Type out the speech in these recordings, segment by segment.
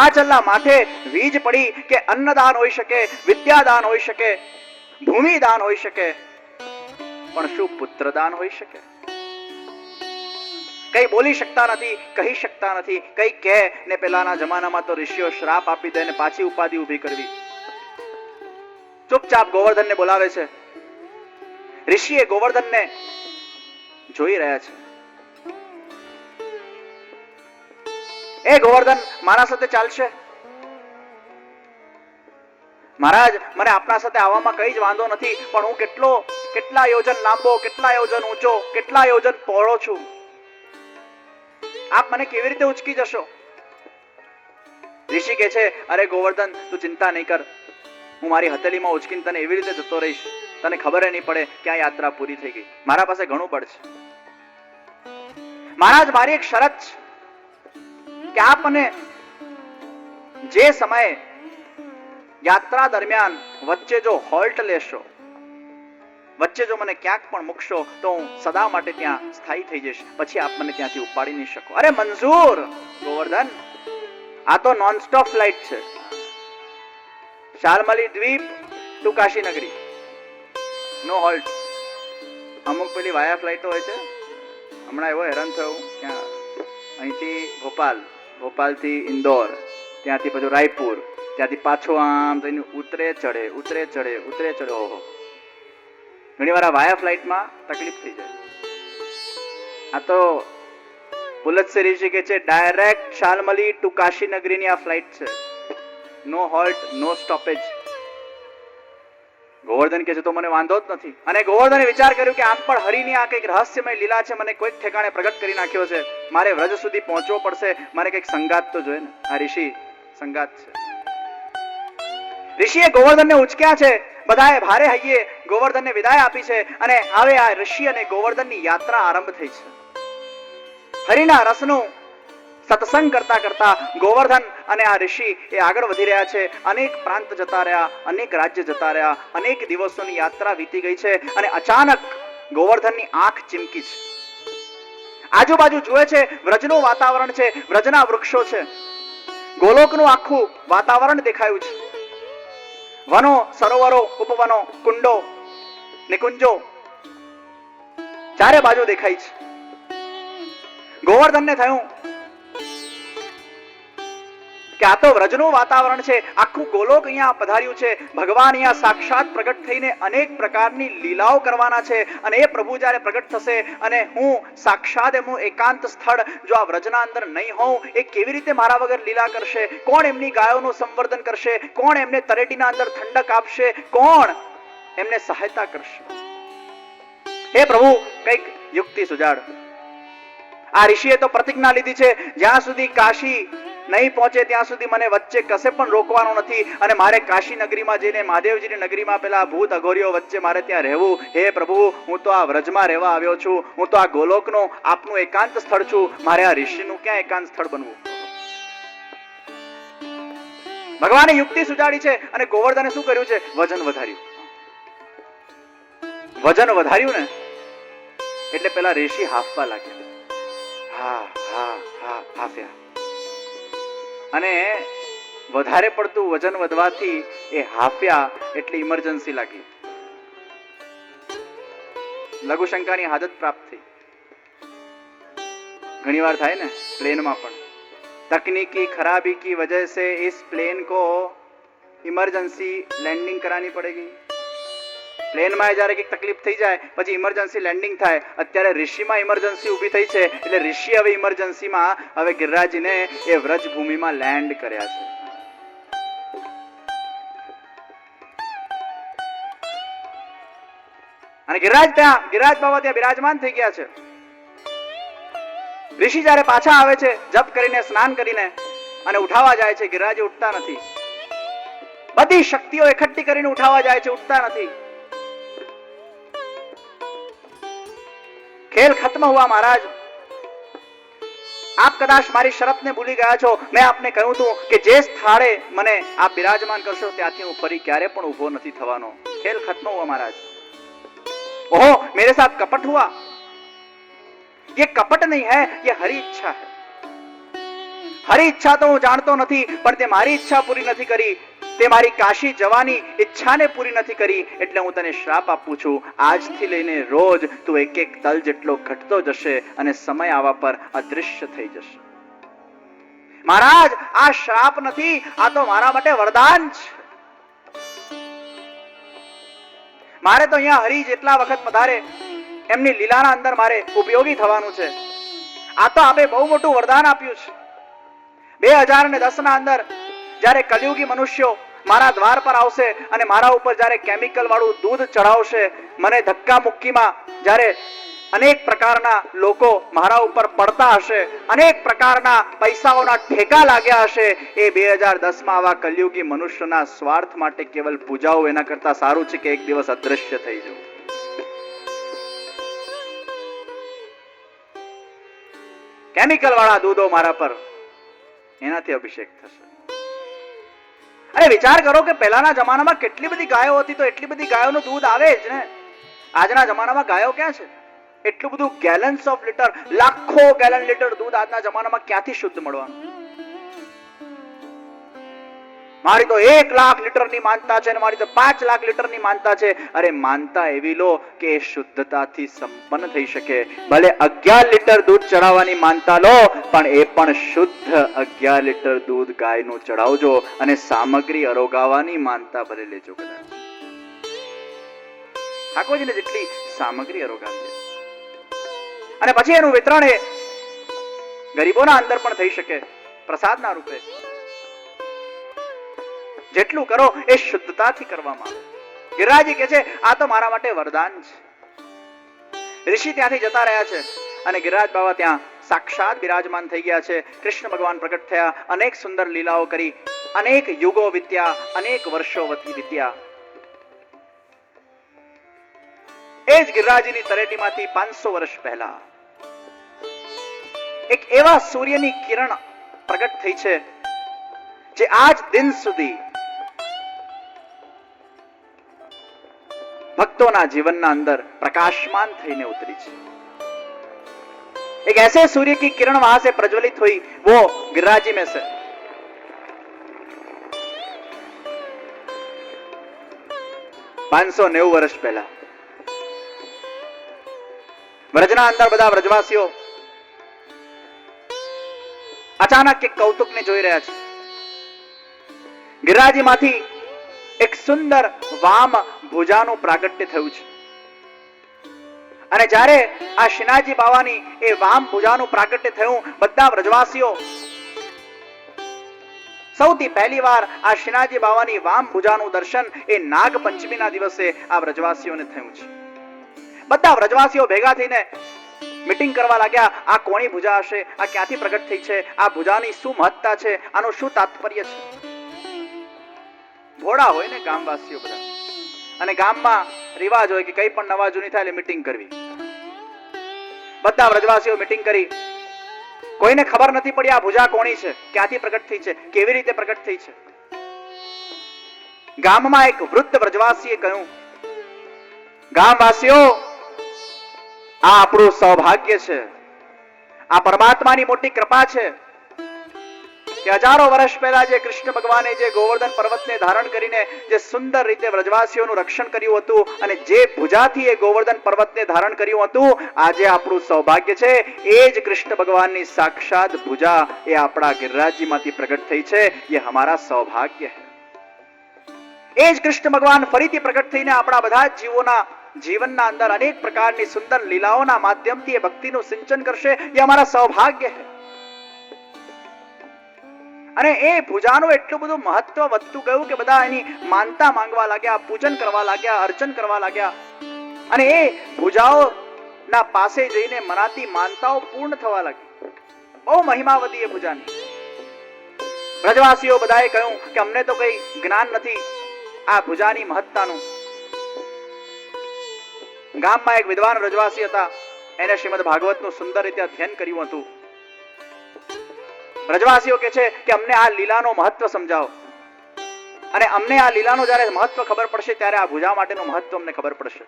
વિંધ્યાચલના માથે વીજ પડી કે અન્નદાન હોઈ શકે, વિદ્યાદાન હોઈ શકે, ભૂમિદાન હોઈ શકે, પણ શું પુત્રદાન હોઈ શકે? કઈ બોલી શકતા નથી, કહી શકતા નથી, કઈ કહે ને પેલાના જમાનામાં તો ઋષિઓ શ્રાપ આપી દે ને પાછી ઉપાધિ ઉભી કરવી. ચૂપચાપ ગોવર્ધનને બોલાવે છે. ઋષિએ ગોવર્ધનને જોઈ રહ્યા છે. એ ગોવર્ધન મારા સાથે ચાલશે? મહારાજ, મને આપના સાથે આવવામાં કઈ જ વાંધો નથી, પણ હું કેટલા યોજન લાંબો, કેટલા યોજન ઊંચો, કેટલા યોજન પહોળો છું. આપ મને કેવી રીતે ઉચકી જશો? ઋષિ કહે છે, અરે ગોવર્ધન, તું ચિંતા નહીં કર, હું મારી હથેળીમાં ઉચકીને તને એવી રીતે જતો રહીશ, તને ખબર નહીં પડે કે આ યાત્રા પૂરી થઈ ગઈ. મારા પાસે ઘણું બળ છે. મહારાજ, મારી એક શરત છે કે આપ મને જે સમયે યાત્રા દરમિયાન વચ્ચે જો હોલ્ટ લેશો, વચ્ચે જો મને ક્યાંક પણ મૂકશો, તો હું સદા માટે ત્યાં સ્થાયી થઈ જઈશ, પછી આપ મને ત્યાંથી ઉપાડી નહીં શકો. અરે મંજૂર ગોવર્ધન, આ તો નોન સ્ટોપ ફ્લાઇટ છે. શાલમલી દ્વીપ ટુ કાશી નગરી, નો હોલ્ટ. અમુક પેલી વાયા ફ્લાઇટો હોય છે. હમણાં એવો હેરાન થયો ક્યાં, અહીંથી ભોપાલથી ઇન્દોર, ત્યાંથી પછી રાયપુર, ત્યાંથી પાછો આમ થઈને ઉતરે ચડે. ઓહો, ઘણી વાર આ વાયા ફ્લાઇટમાં તકલીફ થઈ જાય. આ તો પુલત્સે ઋષિ કે છે, ડાયરેક્ટ શાલમલી ટુ કાશી નગરીની આ ફ્લાઇટ છે. નો હોલ્ટ, નો સ્ટોપેજ. ગોવર્ધન કે છે, તો મને વાંધો જ નથી. અને ગોવર્ધને વિચાર કર્યો કે આમ પણ હરિની આ કંઈક રહસ્યમય લીલા છે, મને કોઈક ઠેકાણે પ્રગટ કરી નાખ્યો છે. મારે વ્રજ સુધી પહોંચવો પડશે, મારે કંઈક સંગાત તો જોઈએ ને. આ ઋષિ સંગાત છે. ઋષિએ ગોવર્ધનને ઉચક્યા છે. બધાએ ભારે હૈયે ગોવર્ધનને વિદાય આપી છે. અને હવે આ ઋષિ અને ગોવર્ધનની યાત્રા આરંભ થઈ છે. હરિના રસનું સત્સંગ કરતા કરતા ગોવર્ધન અને આ ઋષિ એ આગળ વધી રહ્યા છે. અનેક પ્રાંત જતા રહ્યા, અનેક રાજ્ય જતા રહ્યા, અનેક દિવસોની યાત્રા વીતી ગઈ છે. અને અચાનક ગોવર્ધનની આંખ ચીમકી છે. આજુબાજુ જુએ છે, વ્રજનું વાતાવરણ છે, વ્રજના વૃક્ષો છે, ગોલોકનું આખું વાતાવરણ દેખાયું છે. વનો, સરોવરો, ઉપવનો, કુંડો, નિકુંજો ચારે બાજુ દેખાય છે. ગોવર્ધનને થયું કે આ તો વ્રજનું વાતાવરણ છે, આખું ગોલોક અહીંયા પધાર્યું છે. ભગવાન અહીંયા સાક્ષાત પ્રગટ થઈને અનેક પ્રકારની લીલાઓ કરવાના છે. અને એ પ્રભુ જ્યારે પ્રગટ થશે અને હું સાક્ષાત એમનું એકાંત સ્થળ જો આ વ્રજના અંદર નહીં હોઉં, એ કેવી રીતે મારા વગર લીલા કરશે? કોણ એમની ગાયોનું સંવર્ધન કરશે? કોણ એમને તરેટીના અંદર ઠંડક આપશે? કોણ એમને સહાયતા કરશે? હે પ્રભુ, કંઈક યુક્તિ સુજાડ. આ ઋષિએ તો પ્રતિજ્ઞા લીધી છે, જ્યાં સુધી કાશી નહીં પહોંચે ત્યાં સુધી મને વચ્ચે કશે પણ રોકવાનો નથી. અને મારે કાશી નગરીમાં જઈને મહાદેવજીની નગરીમાં પેલા ભૂત અઘોરીઓ વચ્ચે મારે ત્યાં રહેવું. હે પ્રભુ, હું તો આ વ્રજમાં રહેવા આવ્યો છું, હું તો આ ગોલોકનો આપનું એકાંત સ્થળ છું. મારે આ ઋષિનું ક્યાં એકાંત સ્થળ બનવું? ભગવાને યુક્તિ સુજાડી છે. અને ગોવર્ધને શું કર્યું છે? વજન વધાર્યું. વજન વધાર્યું ને એટલે પેલા ઋષિ હાફવા લાગ્યા. હાફ્યા. અને વધારે પડતું વજન વધવાથી એ હાફ્યા એટલે ઇમરજન્સી લાગી. લઘુશંકાની આદત પ્રાપ્ત થઈ. ઘણી વાર થાય ને પ્લેનમાં પણ. तकनीकी खराबी की वजह से इस प्लेन को इमरजेंसी लैंडिंग करानी पड़ेगी. પ્લેનમાં જ્યારે કંઈક તકલીફ થઈ જાય પછી ઇમરજન્સી લેન્ડિંગ થાય. અત્યારે ઋષિમાં ઇમરજન્સી ઊભી થઈ છે એટલે ઋષિ હવે ઇમરજન્સીમાં હવે ગિરિરાજને એ વ્રજ ભૂમિમાં લેન્ડ કર્યા છે. અને ગિરિરાજ બાબા ત્યાં બિરાજમાન થઈ ગયા છે. ઋષિ જ્યારે પાછા આવે છે જપ કરીને સ્નાન કરીને અને ઉઠાવવા જાય છે, ગિરિરાજે ઉઠતા નથી. બધી શક્તિઓ એકઠી કરીને ઉઠાવવા જાય છે, ઉઠતા નથી. ખેલ ખત્મ હુઆ મહારાજ. આપ કદાચ મારી શરતને ભૂલી ગયા છો. મેં આપને કહ્યું હતું કે જે સ્થળે મને આપ બિરાજમાન કરશો ત્યાંથી હું ફરી ક્યારે પણ ઉભો નથી થવાનો. ખેલ ખત્મ હુઆ મહારાજ. ओहो, मेरे साथ कपट हुआ. ये कपट नहीं है, ये हरि इच्छा है. હરી ઈચ્છા તો હું જાણતો નથી, પણ તે મારી ઈચ્છા પૂરી નથી કરી, તે મારી કાશી જવાની ઈચ્છાને પૂરી નથી કરી, એટલે હું તને શ્રાપ આપું છું. આજથી લઈને રોજ તું એક એક તલ જેટલો ઘટતો જશે અને સમય આવવા પર અદૃશ્ય થઈ જશે. મહારાજ, આ શ્રાપ નથી, આ તો મારા માટે વરદાન છે. મારે તો અહીંયા હરી જેટલા વખત પધારે એમની લીલાના અંદર મારે ઉપયોગી થવાનું છે. આ તો આપે બહુ મોટું વરદાન આપ્યું છે. 2010 ના અંદર જ્યારે કલિયુગી મનુષ્યો મારા દ્વાર પર આવશે અને મારા ઉપર જ્યારે કેમિકલ વાળું દૂધ ચડાવશે, મને ધક્કા મુક્કીમાં જ્યારે અનેક પ્રકારના લોકો મારા ઉપર પડતા હશે, અનેક પ્રકારના પૈસાઓના ઠેકા લાગ્યા હશે, એ 2010 માં આવા કલિયુગી મનુષ્યના સ્વાર્થ માટે કેવલ પૂજાઓ એના કરતા સારું છે કે એક દિવસ અદૃશ્ય થઈ જવું. કેમિકલ વાળા દૂધો મારા પર, એનાથી અભિષેક થશે. અરે વિચાર કરો કે પહેલાના જમાનામાં કેટલી બધી ગાયો હતી, તો એટલી બધી ગાયોનું દૂધ આવે જ ને. આજના જમાનામાં ગાયો ક્યાં છે? એટલું બધું ગેલન્સ ઓફ લીટર, લાખો ગેલન લીટર દૂધ આજના જમાનામાં ક્યાંથી શુદ્ધ મળવાનું? મારી તો 1 લાખ લીટરની માનતા છે અને મારી તો 5 લાખ લીટરની માનતા છે. અરે માનતા એવી લો કે શુદ્ધતાથી સંપન્ન થઈ શકે. ભલે 11 લીટર દૂધ ચડાવવાની માનતા લો, પણ એ પણ શુદ્ધ 11 લીટર દૂધ ગાયનું ચડાવજો અને સામગ્રી અરોગાવાની માનતા ભલે લેજો. કદાચ ઠાકોરજીને જેટલી સામગ્રી અરોગાવી અને પછી એનું વિતરણ એ ગરીબોના અંદર પણ થઈ શકે પ્રસાદના રૂપે. જેટલું કરો એ શુદ્ધતાથી કરવામાં આવે. ગિરિરાજજી કહે છે આ તો મારા માટે વરદાન છે. ઋષિ ત્યાંથી જતા રહ્યા છે અને ગિરિરાજ બાબા ત્યાં સાક્ષાત બિરાજમાન થઈ ગયા છે. કૃષ્ણ ભગવાન પ્રગટ થયા, અનેક સુંદર લીલાઓ કરી, અનેક યુગો વીત્યા, અનેક વર્ષો વીત્યા. એ જ ગિરિરાજજીની તળેટીમાંથી 500 વર્ષ પહેલા એક એવા સૂર્યની કિરણ પ્રગટ થઈ છે જે આજ દિન સુધી ભક્તોના જીવનના અંદર प्रकाशमान થઈને ઉતરી છે. एक ऐसे सूर्य की किरण वहां से प्रज्वलित हुई, वो गिरिराज जी में से 590 વર્ષ પહેલા વ્રજના અંદર બધા વ્રજવાસીઓ અચાનક એક કૌતુકને જોઈ રહ્યા છે. ગિરિરાજજી માંથી એક સુંદર વામ ભુજાનું પ્રાગટ્ય થયું છે અને જ્યારે આ શ્રીનાથજી બાવાની એ વામ ભુજાનું પ્રાગટ્ય થયું, બધા વ્રજવાસીઓ સૌથી પહેલી વાર આ શ્રીનાથજી બાવાની વામ ભુજાનું દર્શન એ નાગ પંચમીના દિવસે આ વ્રજવાસીઓને થયું છે. બધા વ્રજવાસીઓ ભેગા થઈને મીટિંગ કરવા લાગ્યા. આ કોની ભુજા હશે? આ ક્યાંથી પ્રગટ થઈ છે? આ ભુજાની શું મહત્તા છે? આનું શું તાત્પર્ય છે? ભોળા હોય ને ગામવાસીઓ બધા, અને ગામમાં રિવાજ હોય કે કઈ પણ નવા જૂની થાય એટલે મીટિંગ કરવી. બધા વ્રજવાસીઓ મીટિંગ કરી. કોઈને ખબર નથી પડી આ ભુજા કોની છે, ક્યાંથી પ્રગટ થઈ છે, કેવી રીતે પ્રગટ થઈ છે. ગામમાં એક વૃદ્ધ વ્રજવાસીએ કહ્યું, ગામવાસીઓ, આ આપણું સૌભાગ્ય છે, આ પરમાત્માની મોટી કૃપા છે કે હજારો વર્ષ પહેલા જે કૃષ્ણ ભગવાને જે ગોવર્ધન પર્વતને ધારણ કરીને જે સુંદર રીતે વ્રજવાસીઓનું રક્ષણ કર્યું હતું અને જે ભુજાથી એ ગોવર્ધન પર્વતને ધારણ કર્યું હતું, આજે આપણું સૌભાગ્ય છે. એ જ કૃષ્ણ ભગવાનની સાક્ષાત ભુજા એ આપણા ગિરિરાજજીમાંથી પ્રગટ થઈ છે. એ હમારા સૌભાગ્ય है. એ જ કૃષ્ણ ભગવાન ફરીથી પ્રગટ થઈને આપણા બધા જીવોના જીવનના અંદર અનેક પ્રકારની સુંદર લીલાઓના માધ્યમથી એ ભક્તિનું સિંચન કરશે. એ અમારા સૌભાગ્ય છે. અને એ પૂજાનું એટલું બધું મહત્વ વધતું ગયું કે બધા એની માનતા માંગવા લાગ્યા, પૂજન કરવા લાગ્યા, અર્ચન કરવા લાગ્યા. અને એ પૂજાઓના પાસે જઈને મનાતી માનતાઓ પૂર્ણ થવા લાગી. બહુ મહિમાવતી એ પૂજાની. વ્રજવાસીઓ બધાએ કહ્યું કે અમને તો કઈ જ્ઞાન નથી આ પૂજાની મહત્તાનું. ગામમાં એક વિદ્વાન વ્રજવાસી હતા, એને શ્રીમદ ભાગવતનું સુંદર રીતે અધ્યયન કર્યું હતું. વ્રજવાસીઓ કહે છે કે અમને આ લીલાનો મહત્વ સમજાવો, અને અમને આ લીલાનો જ્યારે મહત્વ ખબર પડશે ત્યારે આ ભુજા માટેનું મહત્વ અમને ખબર પડશે.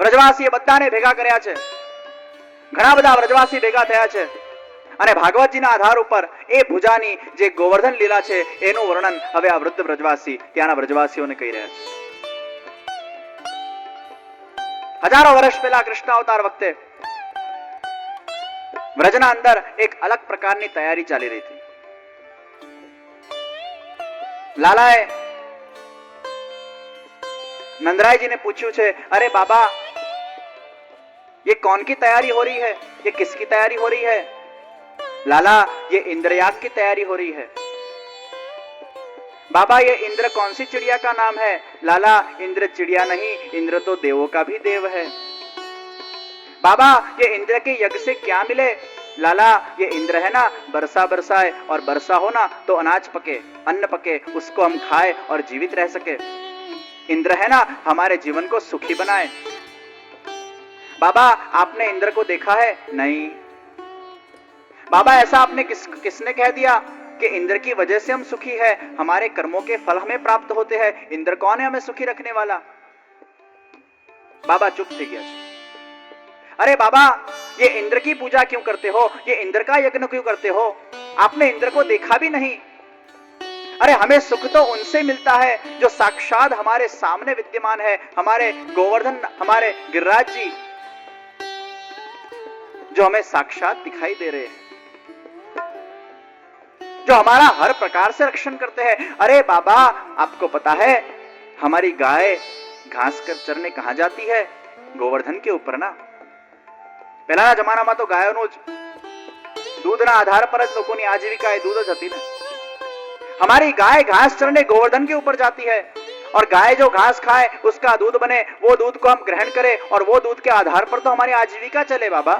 વ્રજવાસીએ બધાને ભેગા કર્યા છે. ઘણા બધા વ્રજવાસી ભેગા થયા છે અને ભાગવતજીના આધાર ઉપર એ ભુજાની જે ગોવર્ધન લીલા છે એનું વર્ણન હવે આ વૃદ્ધ વ્રજવાસી ત્યાંના વ્રજવાસીઓને કહી રહ્યા છે। હજારો વર્ષ પહેલા કૃષ્ણ અવતાર વખતે વ્રજના અંદર એક અલગ પ્રકારની તૈયારી ચાલી રહી थी। લાલાએ नंदराय जी ने पूछू छे, अरे बाबा ये कौन की तैयारी हो रही है, ये किसकी तैयारी हो रही है? लाला ये इंद्रयाग की तैयारी हो रही है। बाबा ये इंद्र कौन सी चिड़िया का नाम है? लाला इंद्र चिड़िया नहीं, इंद्र तो देवों का भी देव है। बाबा ये इंद्र के यज्ञ से क्या मिले? लाला ये इंद्र है ना बरसा बरसाए, और बरसा हो ना तो अनाज पके, अन्न पके, उसको हम खाए और जीवित रह सके। इंद्र है ना हमारे जीवन को सुखी बनाए। बाबा आपने इंद्र को देखा है? नहीं। बाबा ऐसा आपने किसने कह दिया कि इंद्र की वजह से हम सुखी है, हमारे कर्मों के फल हमें प्राप्त होते हैं, इंद्र कौन है हमें सुखी रखने वाला? बाबा चुप थे गया। अरे बाबा ये इंद्र की पूजा क्यों करते हो, ये इंद्र का यज्ञ क्यों करते हो? आपने इंद्र को देखा भी नहीं। अरे हमें सुख तो उनसे मिलता है जो साक्षात हमारे सामने विद्यमान है, हमारे गोवर्धन, हमारे गिरिराज जी जो हमें साक्षात दिखाई दे रहे हैं, जो हमारा हर प्रकार से रक्षण करते हैं। अरे बाबा आपको पता है हमारी गाय घास कर चरने कहां जाती है? गोवर्धन के ऊपर ना। પહેલાના જમાનામાં તો ગાયોનું જ દૂધના આધાર પર જ લોકોની આજીવિકા એ દૂધ જ હતી ને। हमारी गाय घास चरने गोवर्धन के ऊपर जाती है, और गाय जो घास खाए उसका दूध बने, वो दूध को हम ग्रहण करें और वो दूध के आधार पर तो हमारी आजीविका चले। बाबा